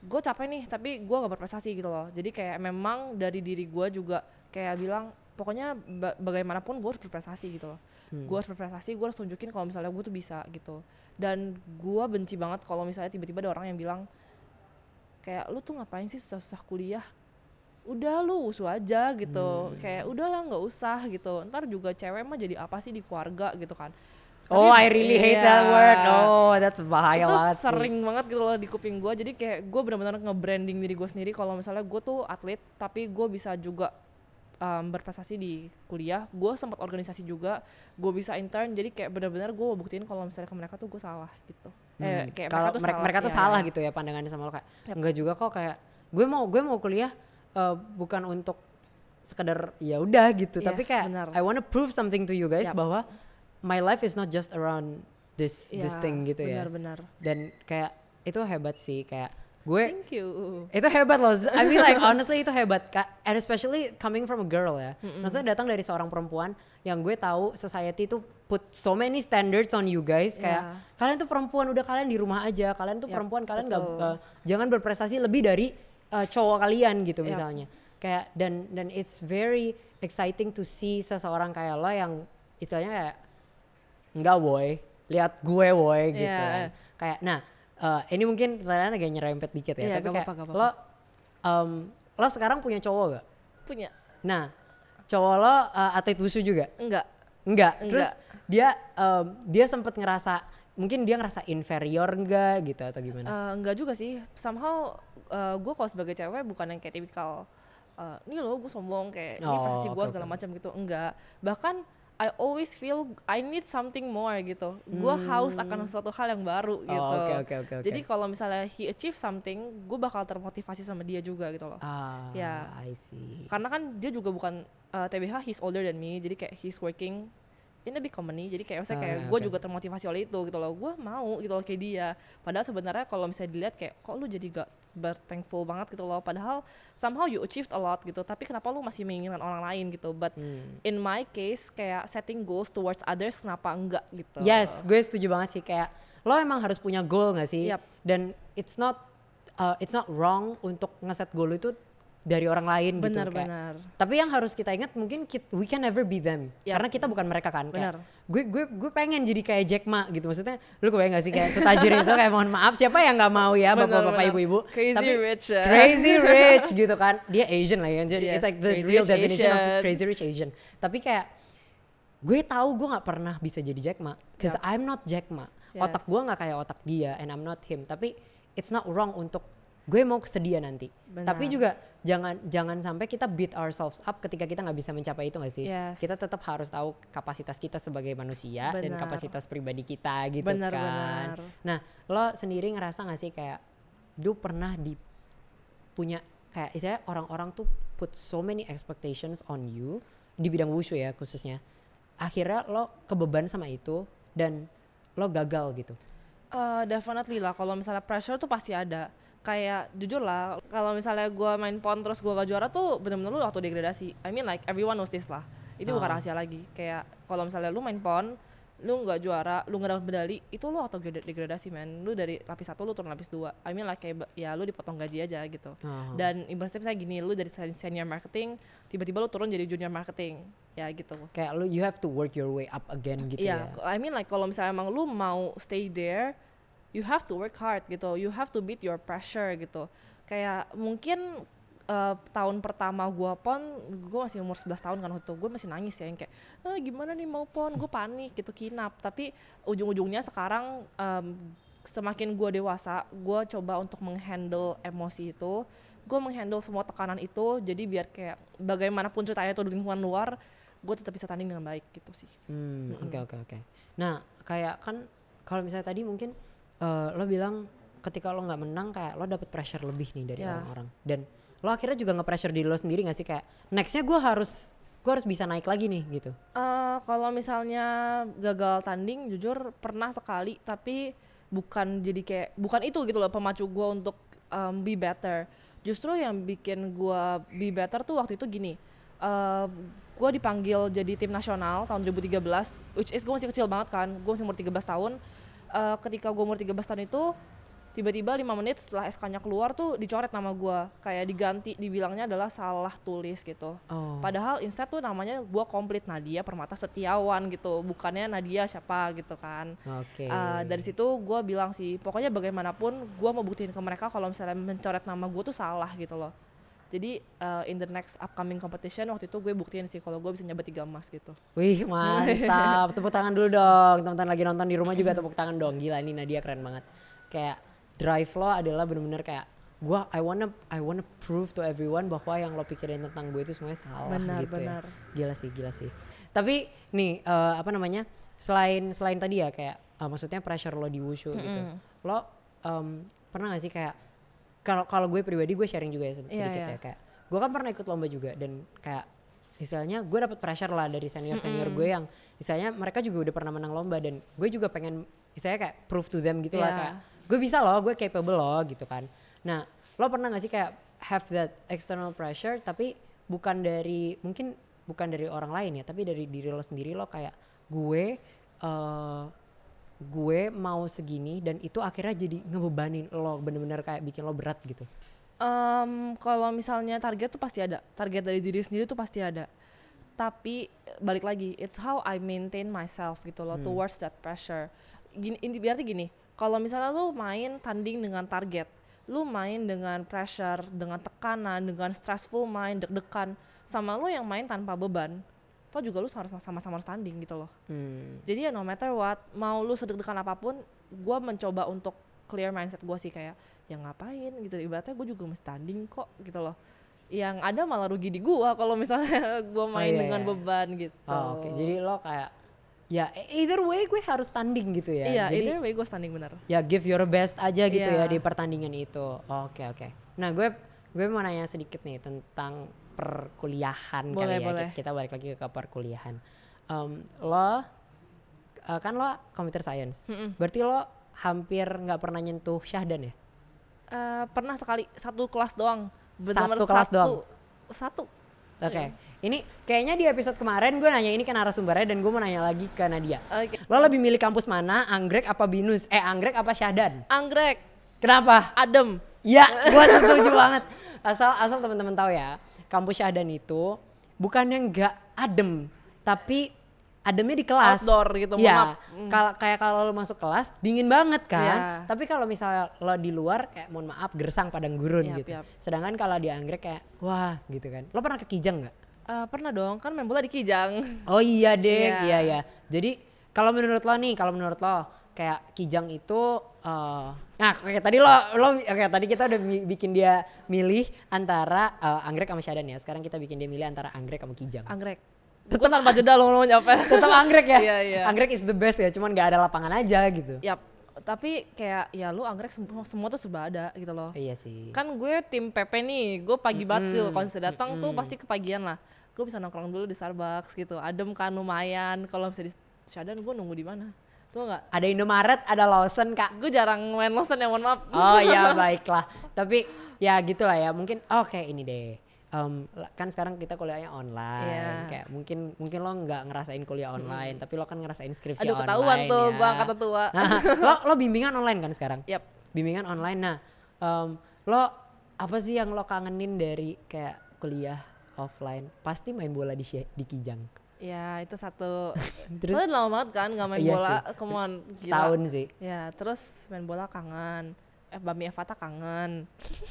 gue capek nih tapi gue gak berprestasi gitu loh. Jadi kayak memang dari diri gue juga kayak bilang pokoknya bagaimanapun gue harus berprestasi gitu loh. Gue harus berprestasi, gue harus tunjukin kalau misalnya gue tuh bisa gitu. Dan gue benci banget kalau misalnya tiba-tiba ada orang yang bilang kayak lu tuh ngapain sih susah-susah kuliah, udah lu usu aja gitu, kayak udahlah nggak usah gitu, ntar juga cewek mah jadi apa sih di keluarga gitu kan. Oh, I really hate that word. Iya. Oh, that's bahaya Itu banget sih. sering banget gitu loh di kuping gue, jadi kayak gue benar-benar nge-branding diri gue sendiri kalau misalnya gue tuh atlet tapi gue bisa juga berprestasi di kuliah, gue sempat organisasi juga, gue bisa intern, jadi kayak benar-benar gue buktiin kalau misalnya ke mereka tuh gue salah gitu. Kayak Kalau mereka tuh ya. salah gitu ya pandangannya sama lo, kayak enggak juga kok, kayak gue mau kuliah bukan untuk sekedar ya udah gitu, Yes, tapi kayak benar. I wanna prove something to you guys Yap. bahwa my life is not just around this Iya, thing gitu ya. benar-benar. Dan kayak itu hebat sih, kayak gue Thank you. itu hebat loh. I mean like honestly itu hebat, and especially coming from a girl ya. Maksudnya datang dari seorang perempuan yang gue tahu society tuh put so many standards on you guys, kayak kalian tuh perempuan, udah kalian di rumah aja, kalian tuh Yap, perempuan, kalian betul. nggak jangan berprestasi lebih dari cowok kalian gitu Yap. misalnya. Kayak dan it's very exciting to see seseorang kayak lo yang istilahnya kayak enggak boy, lihat gue boy gitu Iya. kan. Kayak nah ini mungkin pertanyaan agak nyerempet dikit ya, Iya, tapi gak kayak apa-apa, gak lo sekarang punya cowok gak? Punya? Nah, cowok lo atlet wushu juga? Enggak. Enggak. Terus Enggak. dia sempet ngerasa, mungkin dia ngerasa inferior enggak gitu atau gimana? Enggak juga sih. Somehow gue kalau sebagai cewek bukan yang kayak tipikal ini loh gue sombong kayak ini prestasi gue oke, segala oke. macam gitu. Enggak. Bahkan I always feel I need something more gitu. Gue haus akan sesuatu hal yang baru gitu. Oke. Jadi kalau misalnya he achieve something, gue bakal termotivasi sama dia juga gitu loh. Ya. I see. Karena kan dia juga bukan TBH, he's older than me, jadi kayak he's working in a big company, jadi kayak maksudnya kayak gue Oke. juga termotivasi oleh itu gitu loh, gue mau gitu loh kayak dia. Padahal sebenarnya kalau misalnya dilihat kayak kok lu jadi gak berthankful banget gitu loh, padahal somehow you achieved a lot gitu, tapi kenapa lu masih menginginkan orang lain gitu. But in my case kayak setting goals towards others, kenapa enggak gitu. Yes, gue setuju banget sih, kayak lo emang harus punya goal gak sih? Yap. Dan it's not wrong untuk ngeset goal itu dari orang lain gitu. Benar-benar. Tapi yang harus kita ingat, mungkin we can never be them. Yap. Karena kita bukan mereka kan. Benar. Kayak, gue pengen jadi kayak Jack Ma gitu. Maksudnya lu kebayang gak sih kayak setajir itu, kayak mohon maaf siapa yang gak mau ya bapak-bapak Benar. ibu-ibu. Crazy Tapi rich ya. Crazy rich gitu kan. Dia Asian lah ya. Jadi Yes, it's like the crazy real rich definition of Asian. crazy rich Asian. Tapi kayak gue tahu gue gak pernah bisa jadi Jack Ma. Cause Yap. I'm not Jack Ma. Yes. Otak gue gak kayak otak dia and I'm not him. Tapi it's not wrong untuk gue mau kesedia nanti. Benar. Tapi juga jangan sampai kita beat ourselves up ketika kita nggak bisa mencapai itu, nggak sih? Yes. Kita tetap harus tahu kapasitas kita sebagai manusia dan Benar. kapasitas pribadi kita gitu Benar, kan. benar. Nah, lo sendiri ngerasa nggak sih kayak lu pernah punya kayak istilahnya orang-orang tuh put so many expectations on you di bidang wushu ya khususnya. Akhirnya lo kebeban sama itu dan lo gagal gitu. Definitely lah, kalau misalnya pressure tuh pasti ada. kayak jujur lah, kalau misalnya gue main PON terus gue gak juara tuh bener-bener lu auto degradasi. I mean like everyone knows this lah. Ini bukan rahasia lagi. Kayak kalau misalnya lu main PON, lu nggak juara, lu nggak dapat medali, itu lu auto degradasi man. Lu dari lapis 1 lu turun lapis 2. I mean like kayak ya lu dipotong gaji aja gitu. Dan ibaratnya misalnya gini, lu dari senior marketing, tiba-tiba lu turun jadi junior marketing. Ya gitu. Kayak lu you have to work your way up again gitu ya. I mean like kalau misalnya emang lu mau stay there, you have to work hard gitu. You have to beat your pressure gitu. Kayak mungkin tahun pertama gue PON, gue masih umur 11 tahun kan waktu itu, gue masih nangis ya yang kayak gimana nih mau PON, gue panik gitu, kinap. Tapi ujung-ujungnya sekarang semakin gue dewasa, gue coba untuk menghandle emosi itu, gue menghandle semua tekanan itu, jadi biar kayak bagaimanapun ceritanya itu di lingkungan luar, gue tetap bisa tanding dengan baik gitu sih. Oke. Nah kayak kan kalau misalnya tadi mungkin lo bilang ketika lo nggak menang kayak lo dapet pressure lebih nih dari orang-orang, dan lo akhirnya juga nge-pressure diri lo sendiri gak sih kayak nextnya gue harus bisa naik lagi nih gitu? Kalau misalnya gagal tanding, jujur pernah sekali, tapi bukan itu gitu loh pemacu gue untuk be better. Justru yang bikin gue be better tuh waktu itu gini, gue dipanggil jadi tim nasional tahun 2013, which is gue masih kecil banget kan, gue masih umur 13 tahun. Ketika gue umur 13 tahun itu, tiba-tiba 5 menit setelah SK-nya keluar tuh dicoret nama gue, kayak diganti, dibilangnya adalah salah tulis gitu. Padahal instead tuh namanya gue komplit Nadia Permata Setiawan gitu, bukannya Nadia siapa gitu kan. Dari situ gue bilang sih, pokoknya bagaimanapun gue mau buktiin ke mereka kalau misalnya mencoret nama gue tuh salah gitu loh. Jadi in the next upcoming competition waktu itu gue buktiin sih kalau gue bisa nyabet 3 emas gitu. Wih mantap, tepuk tangan dulu dong, teman-teman lagi nonton di rumah juga tepuk tangan dong, gila ini Nadia keren banget. Kayak drive lo adalah benar-benar kayak I wanna prove to everyone bahwa yang lo pikirin tentang gue itu semuanya salah. Benar. Gila sih. Tapi nih selain tadi ya kayak maksudnya pressure lo di wushu gitu. Lo pernah gak sih kayak kalau gue pribadi gue sharing juga ya sedikit ya kayak gue kan pernah ikut lomba juga, dan kayak istilahnya gue dapet pressure lah dari senior gue yang istilahnya mereka juga udah pernah menang lomba, dan gue juga pengen istilahnya kayak prove to them gitu lah kayak gue bisa loh, gue capable loh gitu kan. Nah lo pernah gak sih kayak have that external pressure tapi bukan dari orang lain ya, tapi dari diri lo sendiri, lo kayak gue mau segini dan itu akhirnya jadi ngebebanin lo, bener-bener kayak bikin lo berat gitu? Kalau misalnya target tuh pasti ada, target dari diri sendiri tuh pasti ada, tapi balik lagi it's how I maintain myself gitu loh towards that pressure. Berarti gini, kalau misalnya lu main tanding dengan target, lu main dengan pressure, dengan tekanan, dengan stressful mind, deg-degan, sama lu yang main tanpa beban, toh juga lu harus sama-sama harus tanding gitu loh. Jadi ya no matter what, mau lu sedeg-degan apapun, gue mencoba untuk clear mindset gue sih kayak, ya ngapain gitu, ibaratnya gue juga mesti tanding kok gitu loh. Yang ada malah rugi di gue kalau misalnya gue main dengan beban gitu. Jadi lo kayak ya either way gue harus tanding gitu ya. Iya, jadi, either way gue tanding benar. Ya give your best aja gitu ya di pertandingan itu. Oke. Nah gue mau nanya sedikit nih tentang perkuliahan. Boleh. Kita balik lagi ke perkuliahan. Lo kan lo computer science. Berarti lo hampir nggak pernah nyentuh syahdan ya? Pernah sekali, satu kelas doang. Satu kelas doang? Satu. Oke. Ini kayaknya di episode kemarin gue nanya ini ke narasumbernya, dan gue mau nanya lagi ke Nadia. Lo lebih milih kampus mana, Anggrek apa Binus? Anggrek apa Syahdan? Anggrek. Kenapa? Adem. Ya, gue setuju banget. Asal teman-teman tahu ya, kampus Syahdan itu bukannya nggak adem, tapi ademnya di kelas. Outdoor gitu. Ya, kayak kalau lo masuk kelas dingin banget kan. Tapi kalau misalnya lo di luar kayak mohon maaf gersang padang gurun gitu. Sedangkan kalau di Anggrek kayak wah gitu kan. Lo pernah ke Kijang nggak? Pernah dong, kan main bola di Kijang. Oh iya deh, iya. Jadi kalau menurut lo kayak Kijang itu nah kayak tadi tadi kita udah bikin dia milih antara Anggrek sama Syahdan ya. Sekarang kita bikin dia milih antara Anggrek sama Kijang. Anggrek. Tetap tanpa jeda lo mau nyapa. Tetap Anggrek ya. Iya. Anggrek is the best ya, cuman nggak ada lapangan aja gitu. Yap. Tapi kayak ya lu Anggrek semua tuh serba ada gitu loh. Iya sih. Kan gue tim PP nih, gue pagi banget tuh kalau sudah datang tuh pasti kepagian lah. Gue bisa nongkrong dulu di Starbucks gitu, adem kan lumayan. Kalau misalnya di Syahdan gue nunggu di mana? Tuh nggak? Ada Indomaret, ada Lawson Kak. Gue jarang main Lawson ya, mohon maaf. Oh iya baiklah. Tapi ya gitulah ya. Mungkin oke ini deh. Kan sekarang kita kuliahnya online. Iya. Kayak mungkin lo nggak ngerasain kuliah online, tapi lo kan ngerasain skripsi Aduh online. ketahuan tuh, ya. gue angkatan tua. lo bimbingan online kan sekarang? Yap. Bimbingan online. Nah, lo apa sih yang lo kangenin dari kayak kuliah offline? Pasti main bola di Kijang. Ya itu satu. Terus? Soalnya udah lama banget kan gak main Iya bola, sih. come on, gila. Setahun sih. Ya terus main bola kangen. Bami Avata kangen.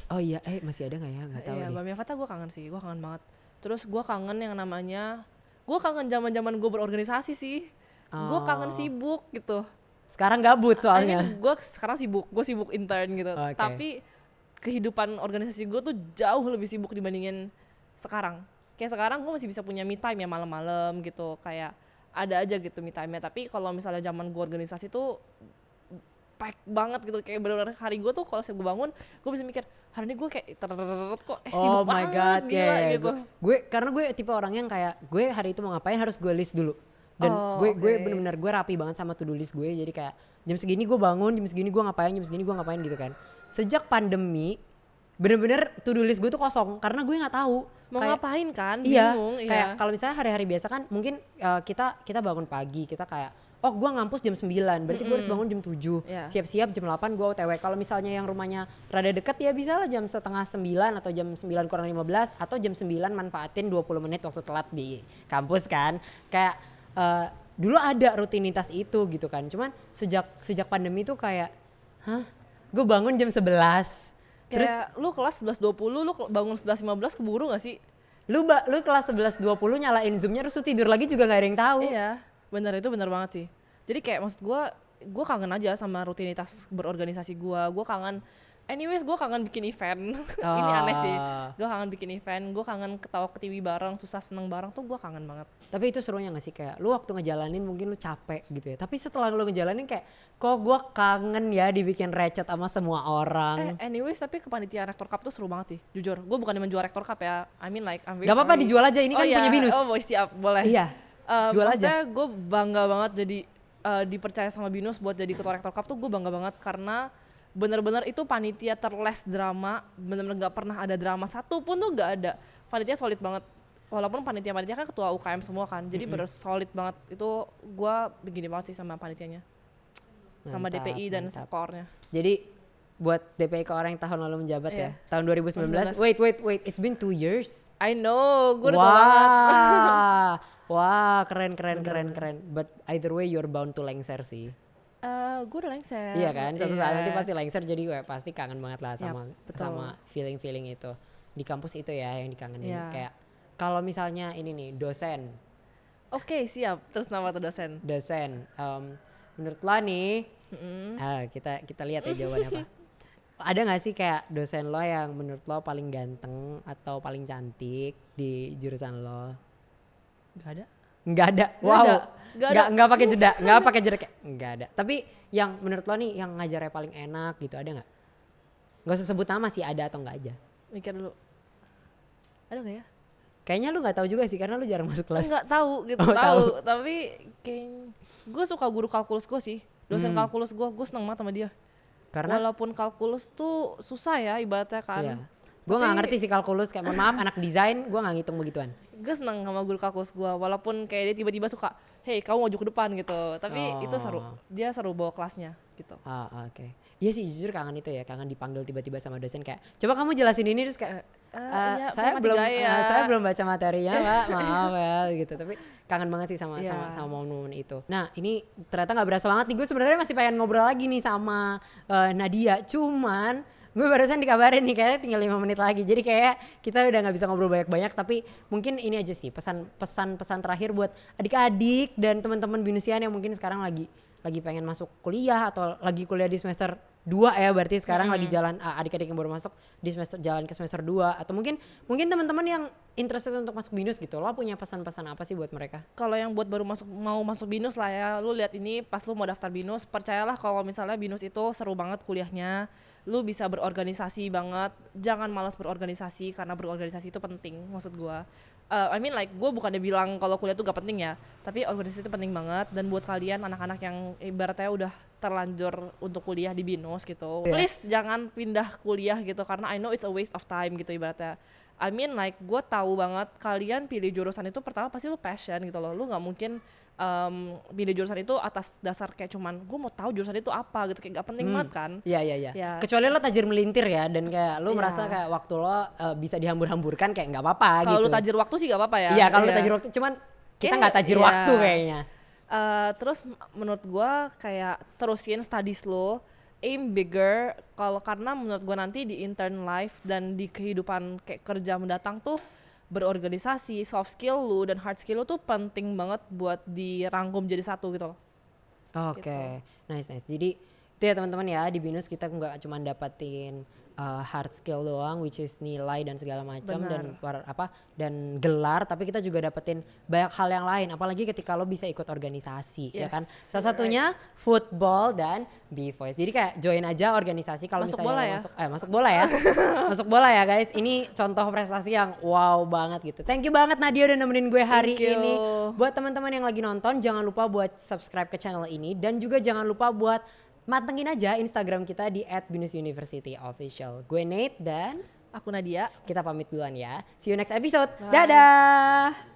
Oh iya, masih ada nggak ya? Nggak tahu Iya, nih. Bami Avata gue kangen sih, gue kangen banget. Terus gue kangen yang namanya, gue kangen zaman gue berorganisasi sih. Gue kangen Oh. sibuk gitu. Sekarang gabut soalnya. Gue sekarang sibuk, gue sibuk intern gitu. Oke. Tapi kehidupan organisasi gue tuh jauh lebih sibuk dibandingin sekarang. Kayak sekarang gue masih bisa punya me time ya malam-malam gitu. Kayak ada aja gitu me time-nya. Tapi kalau misalnya zaman gue organisasi tuh pack banget gitu. Kayak bener-bener hari gue tuh kalau gue bangun, gue bisa mikir hari ini gue kayak kok sibuk Oh my banget god, gila ya. gitu. Karena gue tipe orang yang kayak gue hari itu mau ngapain harus gue list dulu. Dan Oh, gue oke. bener-bener gue rapi banget sama to-do list gue. Jadi kayak jam segini gue bangun, jam segini gue ngapain, jam segini gue ngapain gitu kan. Sejak pandemi bener-bener to-do list gue tuh kosong karena gue nggak tahu Mau kayak, ngapain kan, iya, bingung. kayak kalau misalnya hari-hari biasa kan mungkin kita bangun pagi, kita kayak oh gue ngampus jam 9, berarti gue harus bangun jam 7, Iya. siap-siap jam 8 gue OTW. Kalau misalnya yang rumahnya rada deket ya bisa lah jam setengah 9 atau jam 9 kurang 15 atau jam 9 manfaatin 20 menit waktu telat di kampus kan. Kayak dulu ada rutinitas itu gitu kan, cuman sejak pandemi tuh kayak gue bangun jam 11. Terus kayak lu kelas 11.20, lu bangun 11.15 keburu gak sih? lu kelas 11.20 nyalain zoomnya terus lu tidur lagi juga gak ada yang tahu. Iya, bener itu bener banget sih. Jadi kayak maksud gue kangen aja sama rutinitas berorganisasi gue kangen. Anyways, gue kangen bikin event. Ini aneh sih. Gue kangen bikin event, gue kangen ketawa ketiwi bareng, susah seneng bareng tuh gue kangen banget. Tapi itu serunya gak sih kayak lu waktu ngejalanin mungkin lu capek gitu ya. Tapi setelah lu ngejalanin kayak kok gue kangen ya dibikin recet sama semua orang. Anyways, tapi kepanitiaan Rektor Cup tuh seru banget sih. Jujur, gue bukan menjual Rektor Cup ya. I mean like I'm very Gak apa-apa sorry. dijual aja, ini kan punya Binus. Oh boy, siap, boleh. Iya, jual aja. Maksudnya gue bangga banget jadi dipercaya sama Binus buat jadi ketua Rektor Cup tuh gue bangga banget karena bener-bener itu panitia terless drama, bener-bener gak pernah ada drama satu pun tuh gak ada. Panitia solid banget, walaupun panitia-panitia kan ketua UKM semua kan, jadi bener solid banget. Itu gue begini banget sih sama panitianya, sama Mantap, DPI dan mantap. Kornya. Jadi buat DPI ke orang yang tahun lalu menjabat Iya. ya, tahun 2019. Wait, it's been 2 years. I know, gue udah tua banget. Wah, keren. But either way you're bound to lengser sih. Gue udah lengser. Iya kan, suatu saat nanti Iya. pasti lengser, jadi gue pasti kangen banget lah sama Yap, betul. sama feeling itu. Di kampus itu ya yang dikangenin. Iya. Kayak kalau misalnya ini nih dosen, Oke, siap. Terus nama tuh dosen. menurut lo nih, kita lihat ya jawabannya apa. Ada gak sih kayak dosen lo yang menurut lo paling ganteng atau paling cantik di jurusan lo? Gak ada. Nggak ada. Nggak Wow. ada. Nggak ada. Nggak pakai jeda, nggak pakai jeda kayak nggak ada. Tapi yang menurut lo nih yang ngajarnya paling enak gitu ada nggak? Nggak usah sebut nama sih, ada atau nggak aja. Mikir dulu. Ada gak ya? Kayaknya lu nggak tahu juga sih karena lu jarang masuk kelas. Enggak tahu gitu, Oh, tahu. tahu. Tapi kayak gue suka guru kalkulus gue sih. Dosen kalkulus gue seneng banget sama dia. Karena Walaupun kalkulus tuh susah ya ibaratnya kan. iya. Gue nggak Tapi- ngerti sih kalkulus, kayak mohon maaf anak desain gue nggak ngitung begituan. Gue seneng sama guru kalkulus gue. Walaupun kayak dia tiba-tiba suka, hey kamu maju ke depan gitu. Tapi itu seru. Oh. Dia seru bawa kelasnya gitu. Oke. Iya sih jujur kangen itu ya, kangen dipanggil tiba-tiba sama dosen kayak coba kamu jelasin ini terus kayak Iya, saya belum baca materinya Pak, maaf ya gitu. Tapi kangen banget sih sama Iya. momen-momen itu. Nah ini ternyata nggak berasa banget nih, gue sebenarnya masih pengen ngobrol lagi nih sama Nadia, cuman gue barusan dikabarin nih kayaknya tinggal 5 menit lagi, jadi kayak kita udah nggak bisa ngobrol banyak-banyak. Tapi mungkin ini aja sih pesan terakhir buat adik-adik dan teman-teman Binusian yang mungkin sekarang lagi pengen masuk kuliah atau lagi kuliah di semester 2 ya, berarti sekarang lagi jalan adik-adik yang baru masuk di jalan ke semester 2 atau mungkin teman-teman yang interested untuk masuk Binus gitu. Lo punya pesan-pesan apa sih buat mereka? Kalau yang buat baru mau masuk Binus lah ya, lu lihat ini pas lu mau daftar Binus, percayalah kalau misalnya Binus itu seru banget kuliahnya, lu bisa berorganisasi banget, jangan malas berorganisasi karena berorganisasi itu penting maksud gua. I mean like gue bukannya bilang kalau kuliah tuh gak penting ya, tapi organisasi itu penting banget. Dan buat kalian anak-anak yang ibaratnya udah terlanjur untuk kuliah di BINUS gitu, please jangan pindah kuliah gitu, karena I know it's a waste of time gitu ibaratnya. I mean like gue tahu banget kalian pilih jurusan itu pertama pasti lu passion gitu loh, lu nggak mungkin pilih jurusan itu atas dasar kayak cuman gue mau tahu jurusan itu apa gitu, kayak gak penting banget kan. Iya. Ya. Kecuali lo tajir melintir ya, dan kayak lo Iya. merasa kayak waktu lo bisa dihambur-hamburkan kayak nggak apa-apa gitu. Kalau lu tajir waktu sih gak apa-apa ya. Iya, kalau lo tajir waktu, cuman kita nggak tajir Iya. waktu kayaknya. Terus menurut gue kayak terusin studies lo, aim bigger. Kalau karena menurut gue nanti di intern life dan di kehidupan kayak kerja mendatang tuh berorganisasi, soft skill lu dan hard skill lu tuh penting banget buat dirangkum jadi satu gitu loh. Oke, nice. Jadi itu ya teman-teman ya, di BINUS kita nggak cuma dapetin hard skill doang, which is nilai dan segala macam dan gelar, tapi kita juga dapetin banyak hal yang lain. Apalagi ketika lo bisa ikut organisasi, ya kan. Salah satunya football dan B-Voice. Jadi kayak join aja organisasi kalau misalnya bola ya. Masuk bola ya. Masuk bola ya guys. Ini contoh prestasi yang wow banget gitu. Thank you banget Nadia udah nemenin gue hari ini. Buat teman-teman yang lagi nonton, jangan lupa buat subscribe ke channel ini, dan juga jangan lupa buat mantengin aja Instagram kita di @binusuniversityofficial. Gue Nate dan Aku Nadia. kita pamit duluan ya. See you next episode. Bye. Dadah.